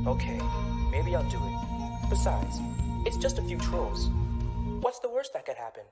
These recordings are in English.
Okay, maybe I'll do it. Besides, it's just a few trolls. What's the worst that could happen?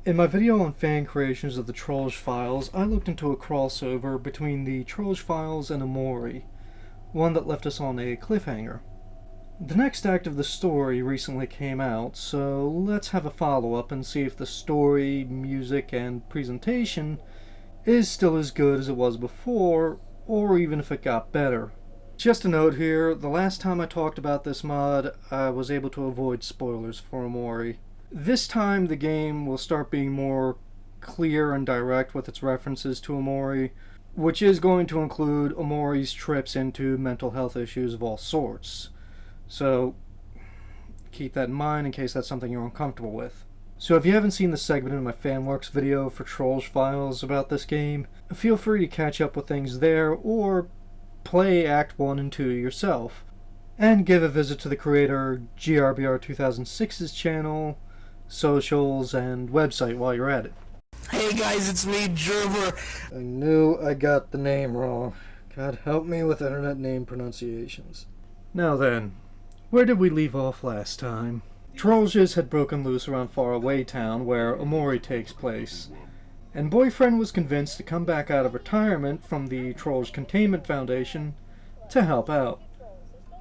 In my video on fan creations of the Trollge files, I looked into a crossover between the Trollge files and Omori, one that left us on a cliffhanger. The next act of the story recently came out, so let's have a follow-up and see if the story, music, and presentation is still as good as it was before, or even if it got better. Just a note here, the last time I talked about this mod, I was able to avoid spoilers for Omori. This time the game will start being more clear and direct with its references to Omori, which is going to include Omori's trips into mental health issues of all sorts. So keep that in mind in case that's something you're uncomfortable with. So if you haven't seen the segment in my Fanworks video for Trollge Files about this game, feel free to catch up with things there or play Act 1 and 2 yourself. And give a visit to the creator GRBR2006's channel, socials, and website while you're at it. Hey guys, it's me, Gerber. I knew I got the name wrong. God help me with internet name pronunciations. Now then, where did we leave off last time? Trollges had broken loose around Faraway Town, where Omori takes place, and Boyfriend was convinced to come back out of retirement from the Trollge Containment Foundation to help out.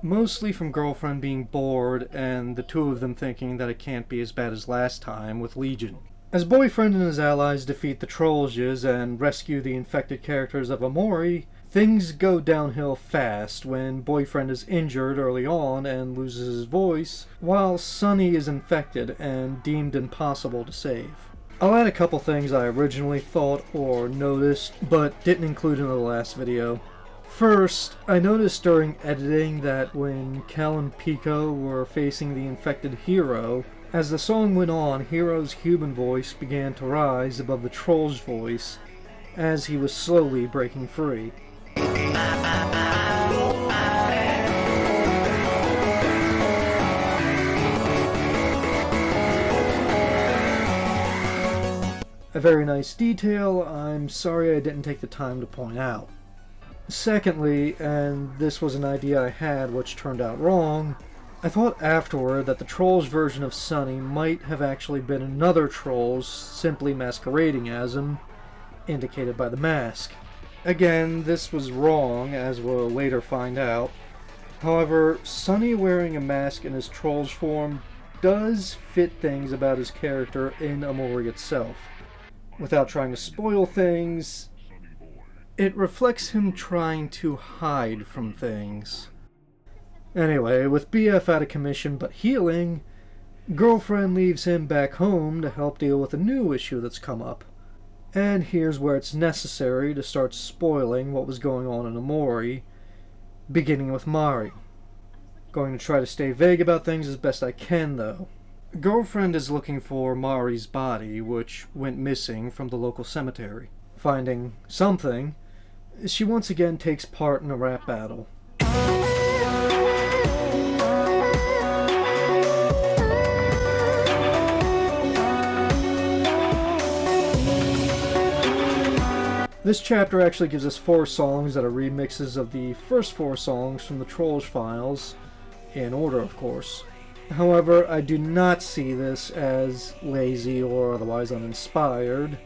Mostly from Girlfriend being bored and the two of them thinking that it can't be as bad as last time with Legion. As Boyfriend and his allies defeat the Trollges and rescue the infected characters of Omori, things go downhill fast when Boyfriend is injured early on and loses his voice, while Sunny is infected and deemed impossible to save. I'll add a couple things I originally thought or noticed, but didn't include in the last video. First, I noticed during editing that when Kel and Pico were facing the infected Hero, as the song went on, Hero's human voice began to rise above the Troll's voice as he was slowly breaking free. A very nice detail I'm sorry I didn't take the time to point out. Secondly, and this was an idea I had which turned out wrong, I thought afterward that the Troll's version of Sunny might have actually been another Troll's simply masquerading as him, indicated by the mask. Again, this was wrong, as we'll later find out. However, Sunny wearing a mask in his Troll's form does fit things about his character in Omori itself. Without trying to spoil things, it reflects him trying to hide from things. Anyway, with BF out of commission but healing, Girlfriend leaves him back home to help deal with a new issue that's come up. And here's where it's necessary to start spoiling what was going on in Omori, beginning with Mari. Going to try to stay vague about things as best I can, though. Girlfriend is looking for Mari's body, which went missing from the local cemetery. Finding something, she once again takes part in a rap battle. This chapter actually gives us 4 songs that are remixes of the first 4 songs from the Trollge files, in order of course. However, I do not see this as lazy or otherwise uninspired.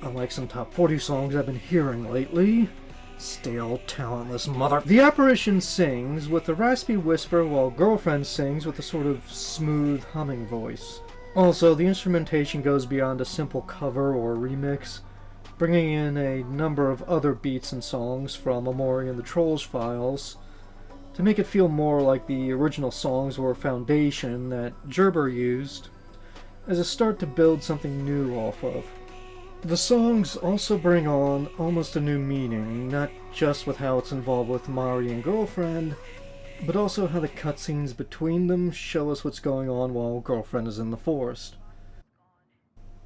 Unlike some top 40 songs I've been hearing lately. Stale, talentless mother. The apparition sings with a raspy whisper while Girlfriend sings with a sort of smooth humming voice. Also, the instrumentation goes beyond a simple cover or remix, bringing in a number of other beats and songs from Omori and the Trollge files to make it feel more like the original songs were a foundation that Gerber used as a start to build something new off of. The songs also bring on almost a new meaning, not just with how it's involved with Mari and Girlfriend, but also how the cutscenes between them show us what's going on while Girlfriend is in the forest.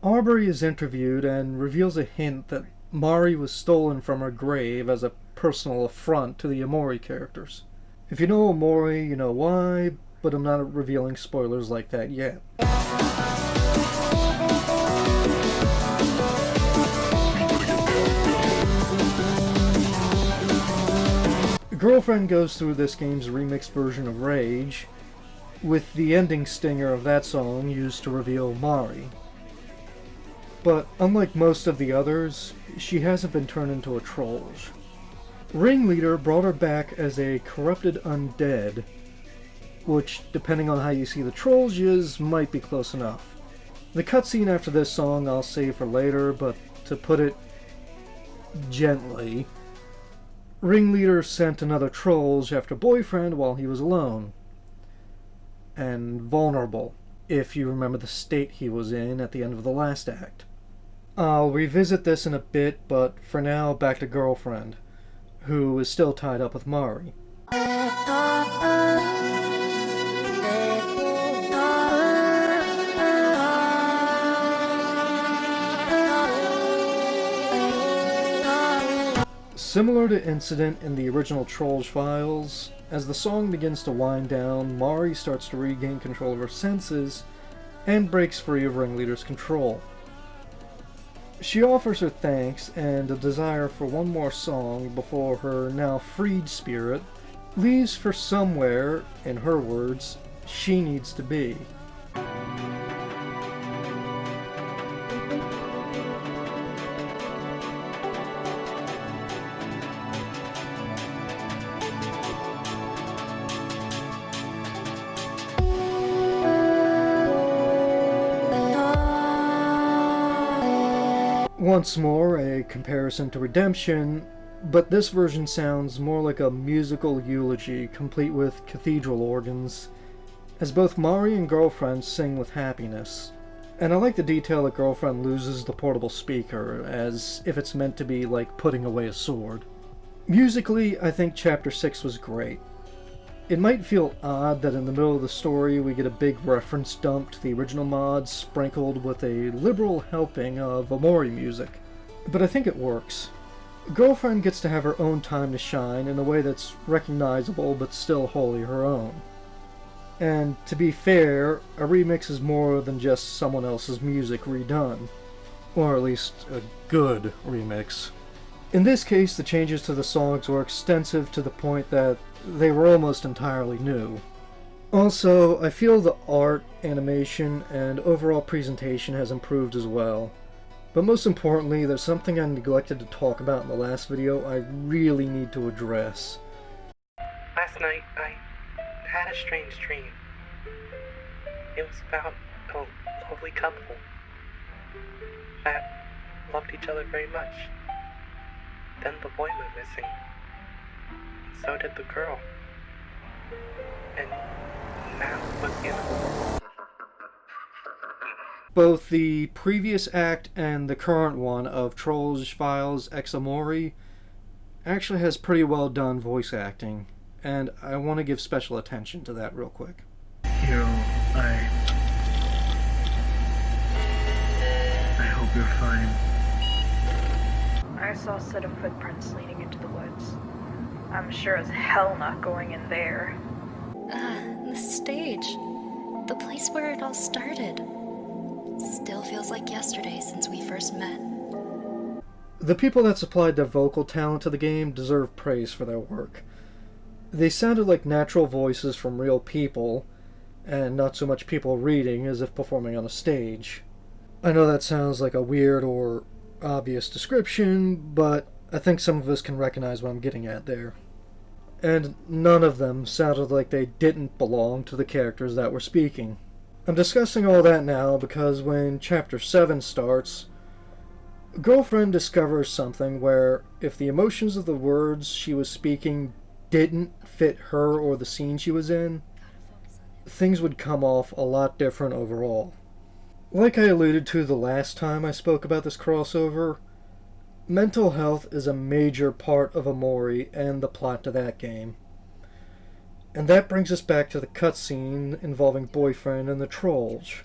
Arbery is interviewed and reveals a hint that Mari was stolen from her grave as a personal affront to the Omori characters. If you know Omori, you know why, but I'm not revealing spoilers like that yet. Girlfriend goes through this game's remixed version of Rage, with the ending stinger of that song used to reveal Mari. But unlike most of the others, she hasn't been turned into a Trollge. Ringleader brought her back as a corrupted undead, which, depending on how you see the Trollges, might be close enough. The cutscene after this song I'll save for later, but to put it gently, Ringleader sent another Trollge after Boyfriend while he was alone. And vulnerable, if you remember the state he was in at the end of the last act. I'll revisit this in a bit, but for now, back to Girlfriend, who is still tied up with Mari. Similar to Incident in the original Trollge files, as the song begins to wind down, Mari starts to regain control of her senses and breaks free of Ringleader's control. She offers her thanks and a desire for one more song before her now freed spirit leaves for somewhere, in her words, she needs to be. Once more, a comparison to Redemption, but this version sounds more like a musical eulogy, complete with cathedral organs, as both Mari and Girlfriend sing with happiness. And I like the detail that Girlfriend loses the portable speaker, as if it's meant to be like putting away a sword. Musically, I think Chapter 6 was great. It might feel odd that in the middle of the story we get a big reference dump to the original mods sprinkled with a liberal helping of Omori music, but I think it works. Girlfriend gets to have her own time to shine in a way that's recognizable but still wholly her own. And to be fair, a remix is more than just someone else's music redone. Or at least a good remix. In this case, the changes to the songs were extensive to the point that they were almost entirely new. Also, I feel the art, animation, and overall presentation has improved as well. But most importantly, there's something I neglected to talk about in the last video I really need to address. Last night, I had a strange dream. It was about a lovely couple that loved each other very much. Then the boy went missing. So did the girl. And now what's the end? Both the previous act and the current one of Trollge Files X Omori actually has pretty well done voice acting, and I want to give special attention to that real quick. Hiro, I hope you're fine. I saw a set of footprints leading into the woods. I'm sure as hell not going in there. The stage. The place where it all started. Still feels like yesterday since we first met. The people that supplied their vocal talent to the game deserve praise for their work. They sounded like natural voices from real people, and not so much people reading as if performing on a stage. I know that sounds like a weird or obvious description, but I think some of us can recognize what I'm getting at there. And none of them sounded like they didn't belong to the characters that were speaking. I'm discussing all that now because when Chapter 7 starts, Girlfriend discovers something where if the emotions of the words she was speaking didn't fit her or the scene she was in, things would come off a lot different overall. Like I alluded to the last time I spoke about this crossover, mental health is a major part of Omori and the plot to that game. And that brings us back to the cutscene involving Boyfriend and the Trollge.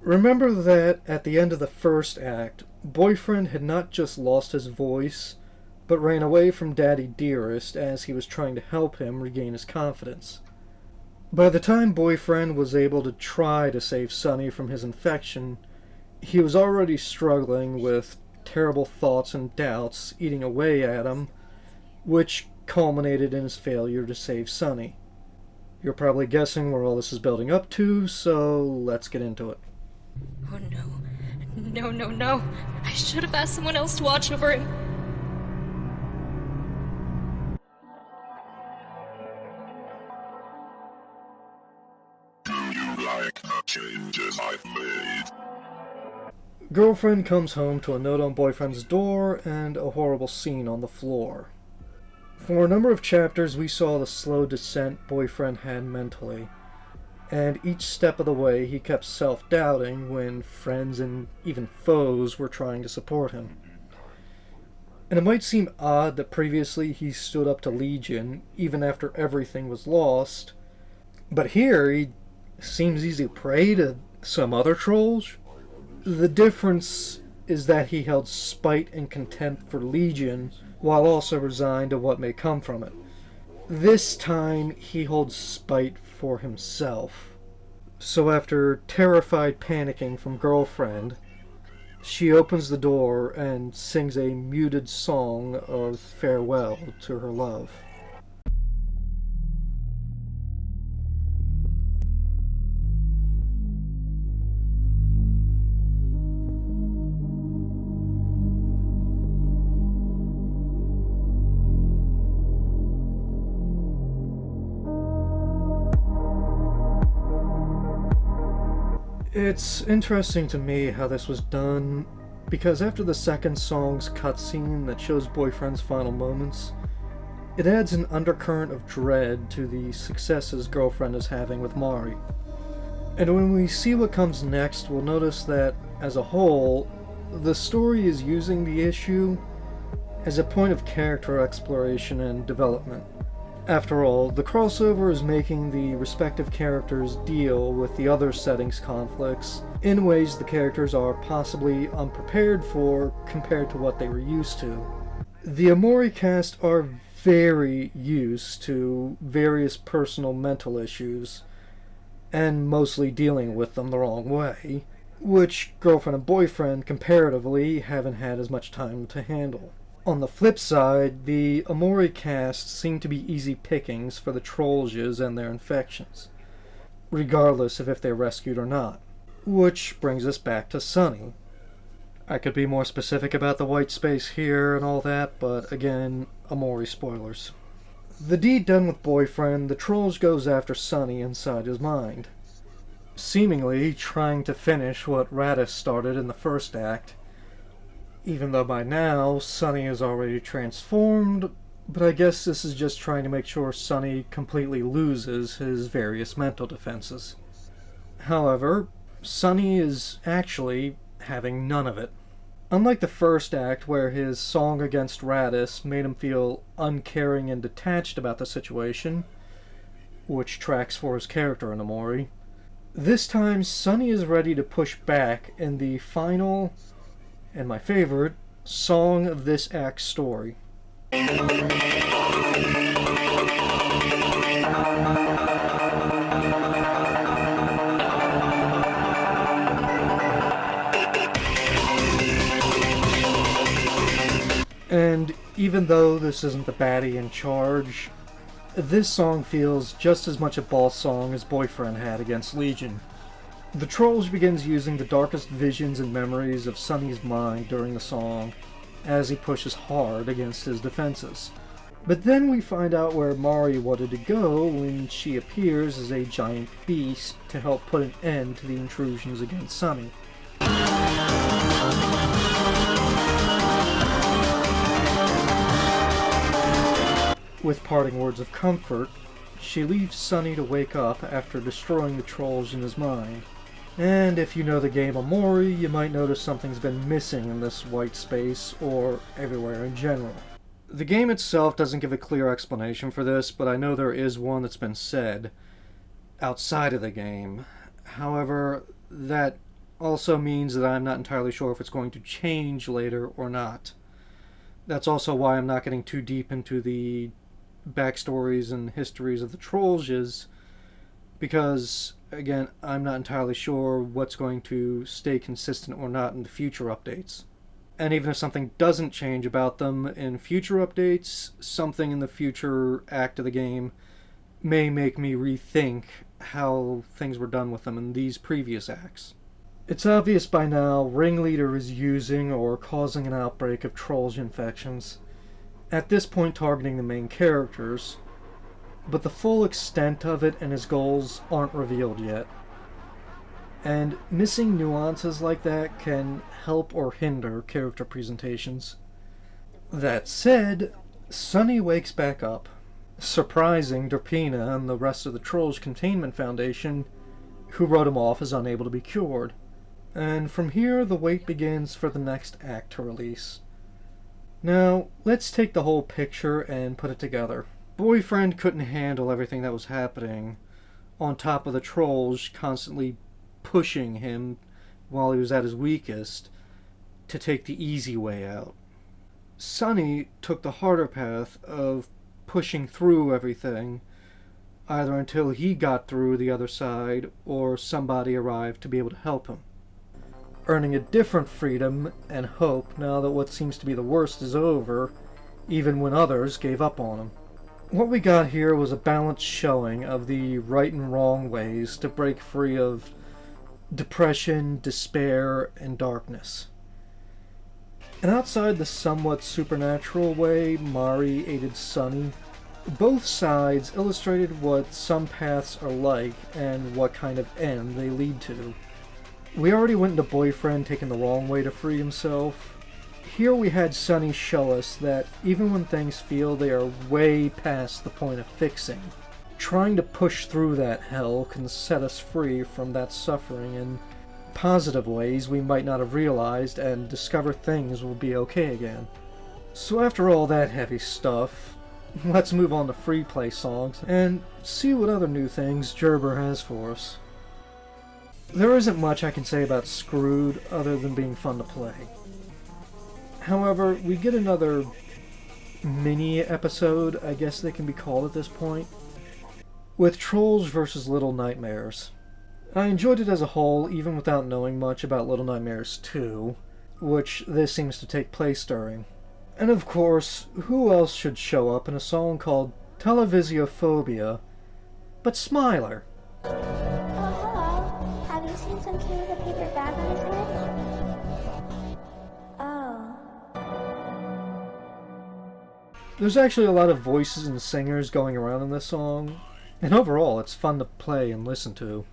Remember that at the end of the first act, Boyfriend had not just lost his voice, but ran away from Daddy Dearest as he was trying to help him regain his confidence. By the time Boyfriend was able to try to save Sunny from his infection, he was already struggling with terrible thoughts and doubts eating away at him, which culminated in his failure to save Sunny. You're probably guessing where all this is building up to, so let's get into it. Oh no. No, no, no. I should have asked someone else to watch over him. Changes I've made. Girlfriend comes home to a note on Boyfriend's door and a horrible scene on the floor. For a number of chapters we saw the slow descent Boyfriend had mentally, and each step of the way he kept self-doubting when friends and even foes were trying to support him. And it might seem odd that previously he stood up to Legion even after everything was lost, but here he seems easy prey to some other trolls. The difference is that he held spite and contempt for Legion while also resigned to what may come from it. This time he holds spite for himself. So after terrified panicking from Girlfriend, she opens the door and sings a muted song of farewell to her love. It's interesting to me how this was done, because after the second song's cutscene that shows Boyfriend's final moments, it adds an undercurrent of dread to the successes Girlfriend is having with Mari. And when we see what comes next, we'll notice that, as a whole, the story is using the issue as a point of character exploration and development. After all, the crossover is making the respective characters deal with the other settings' conflicts in ways the characters are possibly unprepared for compared to what they were used to. The Omori cast are very used to various personal mental issues, and mostly dealing with them the wrong way, which Girlfriend and Boyfriend comparatively haven't had as much time to handle. On the flip side, the Omori cast seem to be easy pickings for the Trollges and their infections, regardless of if they're rescued or not. Which brings us back to Sunny. I could be more specific about the white space here and all that, but again, Omori spoilers. The deed done with Boyfriend, the Trollge goes after Sunny inside his mind, seemingly trying to finish what Radis started in the first act, even though by now Sunny is already transformed, but I guess this is just trying to make sure Sunny completely loses his various mental defenses. However, Sunny is actually having none of it. Unlike the first act, where his song against Radis made him feel uncaring and detached about the situation, which tracks for his character in Omori, this time Sunny is ready to push back in the final, and my favorite, song of this act's story. And even though this isn't the baddie in charge, This song feels just as much a boss song as Boyfriend had against Legion. The Trollge begins using the darkest visions and memories of Sunny's mind during the song, as he pushes hard against his defenses. But then we find out where Mari wanted to go when she appears as a giant beast to help put an end to the intrusions against Sunny. With parting words of comfort, she leaves Sunny to wake up after destroying the Trollge in his mind. And if you know the game Omori, you might notice something's been missing in this white space, or everywhere in general. The game itself doesn't give a clear explanation for this, but I know there is one that's been said outside of the game. However, that also means that I'm not entirely sure if it's going to change later or not. That's also why I'm not getting too deep into the backstories and histories of the Trollges, because, again, I'm not entirely sure what's going to stay consistent or not in the future updates. And even if something doesn't change about them in future updates, something in the future act of the game may make me rethink how things were done with them in these previous acts. It's obvious by now Ringleader is using or causing an outbreak of Trollge infections, at this point targeting the main characters, but the full extent of it and his goals aren't revealed yet. And missing nuances like that can help or hinder character presentations. That said, Sunny wakes back up, surprising Derpina and the rest of the Trollge Containment Foundation, who wrote him off as unable to be cured. And from here, the wait begins for the next act to release. Now, let's take the whole picture and put it together. Boyfriend couldn't handle everything that was happening, on top of the Trollge constantly pushing him while he was at his weakest to take the easy way out. Sunny took the harder path of pushing through everything, either until he got through the other side or somebody arrived to be able to help him, earning a different freedom and hope now that what seems to be the worst is over, even when others gave up on him. What we got here was a balanced showing of the right and wrong ways to break free of depression, despair, and darkness. And outside the somewhat supernatural way Mari aided Sunny, both sides illustrated what some paths are like and what kind of end they lead to. We already went into Boyfriend taking the wrong way to free himself. Here we had Sunny show us that even when things feel they are way past the point of fixing, trying to push through that hell can set us free from that suffering in positive ways we might not have realized and discover things will be okay again. So after all that heavy stuff, let's move on to free play songs and see what other new things Gerber has for us. There isn't much I can say about Screwed other than being fun to play. However, we get another mini episode, I guess they can be called at this point, with Trolls vs. Little Nightmares. I enjoyed it as a whole, even without knowing much about Little Nightmares 2, which this seems to take place during. And of course, who else should show up in a song called Televisiophobia but Smiler? Oh, hello. Have you seen some kid with a paper bag on his head? Oh. There's actually a lot of voices and singers going around in this song, and overall it's fun to play and listen to.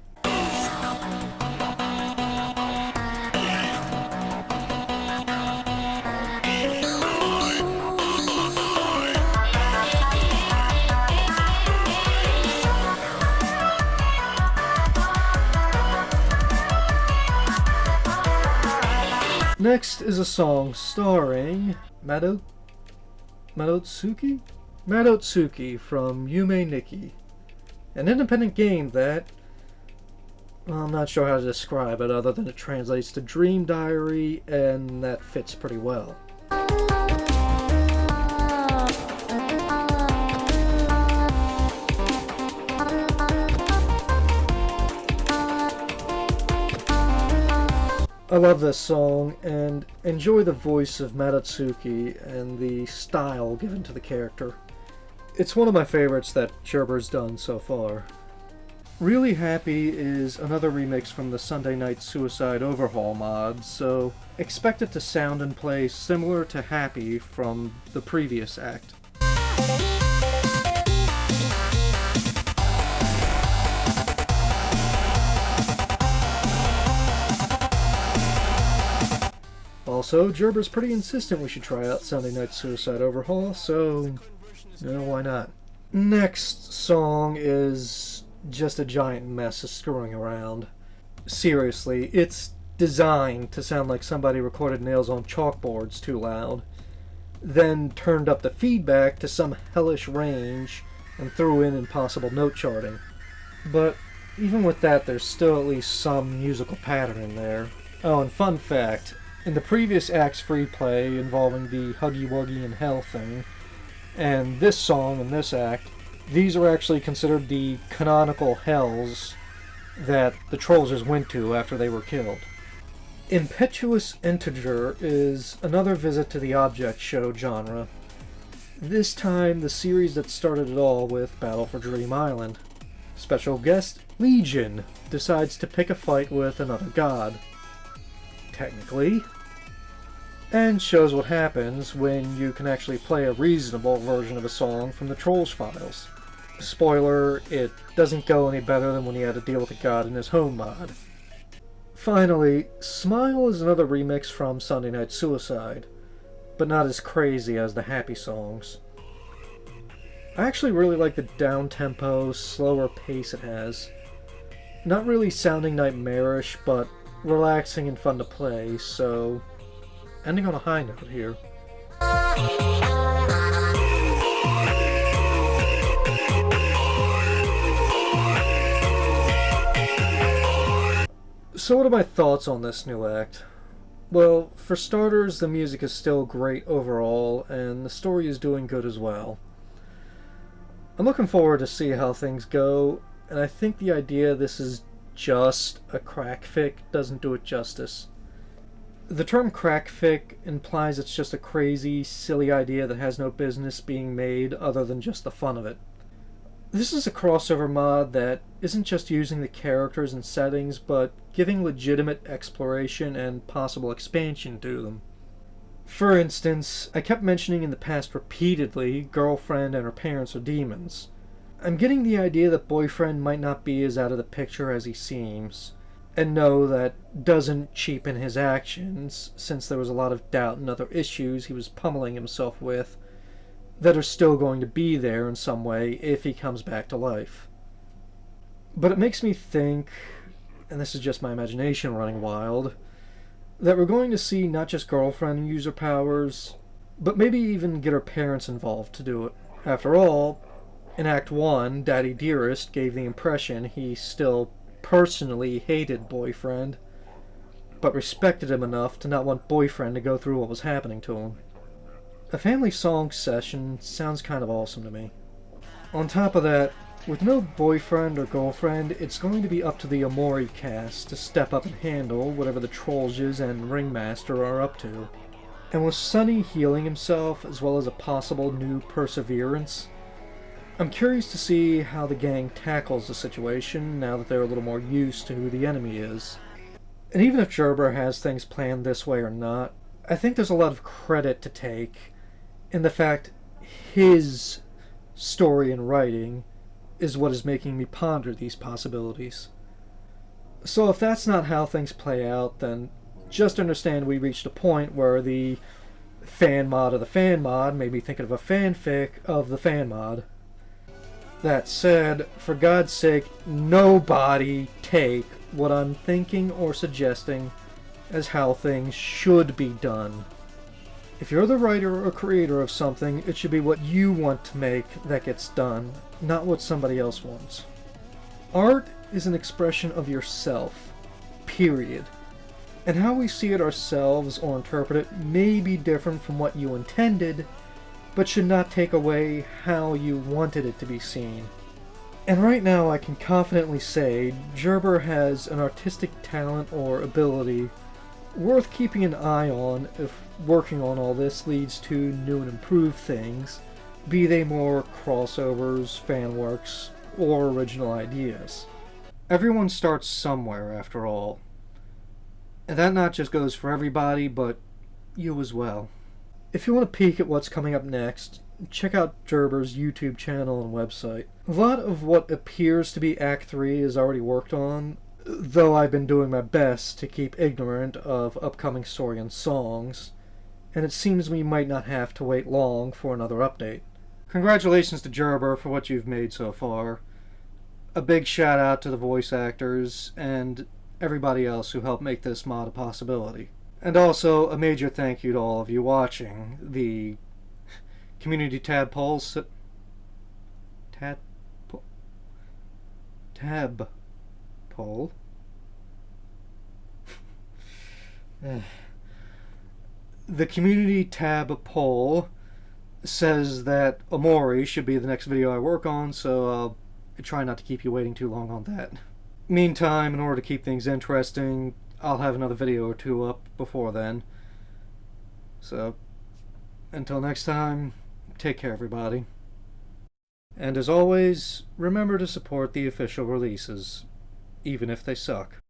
Next is a song starring Madotsuki from Yume Nikki, an independent game that, well, I'm not sure how to describe it other than it translates to Dream Diary, and that fits pretty well. I love this song and enjoy the voice of Madatsuki and the style given to the character. It's one of my favorites that Gerber's done so far. Really Happy is another remix from the Sunday Night Suicide Overhaul mod, so expect it to sound and play similar to Happy from the previous act. Also, Gerber's pretty insistent we should try out Sunday Night Suicide Overhaul, so why not? Next song is just a giant mess of screwing around. Seriously, it's designed to sound like somebody recorded nails on chalkboards too loud, then turned up the feedback to some hellish range and threw in impossible note charting. But even with that, there's still at least some musical pattern in there. Oh, and fun fact, in the previous act's free play involving the Huggy Wuggy in Hell thing, and this song in this act, these are actually considered the canonical hells that the Trollges went to after they were killed. Impetuous Integer is another visit to the object show genre. This time, the series that started it all with Battle for Dream Island. Special guest Legion decides to pick a fight with another god. Technically. And shows what happens when you can actually play a reasonable version of a song from the Trolls files. Spoiler, it doesn't go any better than when he had to deal with a god in his home mod. Finally, Smile is another remix from Sunday Night Suicide, but not as crazy as the Happy songs. I actually really like the down-tempo, slower pace it has. Not really sounding nightmarish, but relaxing and fun to play, so ending on a high note here. So what are my thoughts on this new act? Well, for starters, the music is still great overall, and the story is doing good as well. I'm looking forward to see how things go, and I think the idea this is just a crack fic doesn't do it justice. The term crack fic implies it's just a crazy, silly idea that has no business being made other than just the fun of it. This is a crossover mod that isn't just using the characters and settings, but giving legitimate exploration and possible expansion to them. For instance, I kept mentioning in the past repeatedly, girlfriend and her parents are demons. I'm getting the idea that boyfriend might not be as out of the picture as he seems. And no, that doesn't cheapen his actions, since there was a lot of doubt and other issues he was pummeling himself with that are still going to be there in some way if he comes back to life. But it makes me think, and this is just my imagination running wild, that we're going to see not just girlfriend use her powers, but maybe even get her parents involved to do it. After all, in Act 1, Daddy Dearest gave the impression he still personally hated boyfriend, but respected him enough to not want boyfriend to go through what was happening to him. A family song session sounds kind of awesome to me. On top of that, with no boyfriend or girlfriend, it's going to be up to the Omori cast to step up and handle whatever the Trollges and Ringmaster are up to. And with Sunny healing himself, as well as a possible new Perseverance, I'm curious to see how the gang tackles the situation now that they're a little more used to who the enemy is. And even if Gerber has things planned this way or not, I think there's a lot of credit to take in the fact his story and writing is what is making me ponder these possibilities. So if that's not how things play out, then just understand we reached a point where the fan mod of the fan mod made me think of a fanfic of the fan mod. That said, for God's sake, nobody take what I'm thinking or suggesting as how things should be done. If you're the writer or creator of something, it should be what you want to make that gets done, not what somebody else wants. Art is an expression of yourself, period. And how we see it ourselves or interpret it may be different from what you intended, but should not take away how you wanted it to be seen. And right now I can confidently say Gerber has an artistic talent or ability worth keeping an eye on if working on all this leads to new and improved things, be they more crossovers, fan works, or original ideas. Everyone starts somewhere, after all. And that not just goes for everybody, but you as well. If you want to peek at what's coming up next, check out Gerber's YouTube channel and website. A lot of what appears to be Act 3 is already worked on, though I've been doing my best to keep ignorant of upcoming story and songs, and it seems we might not have to wait long for another update. Congratulations to Gerber for what you've made so far. A big shout out to the voice actors and everybody else who helped make this mod a possibility. And also a major thank you to all of you watching. The community tab polls... Tab poll? The community tab poll says that Omori should be the next video I work on, so I'll try not to keep you waiting too long on that. Meantime, in order to keep things interesting, I'll have another video or two up before then. So, until next time, take care everybody. And as always, remember to support the official releases, even if they suck.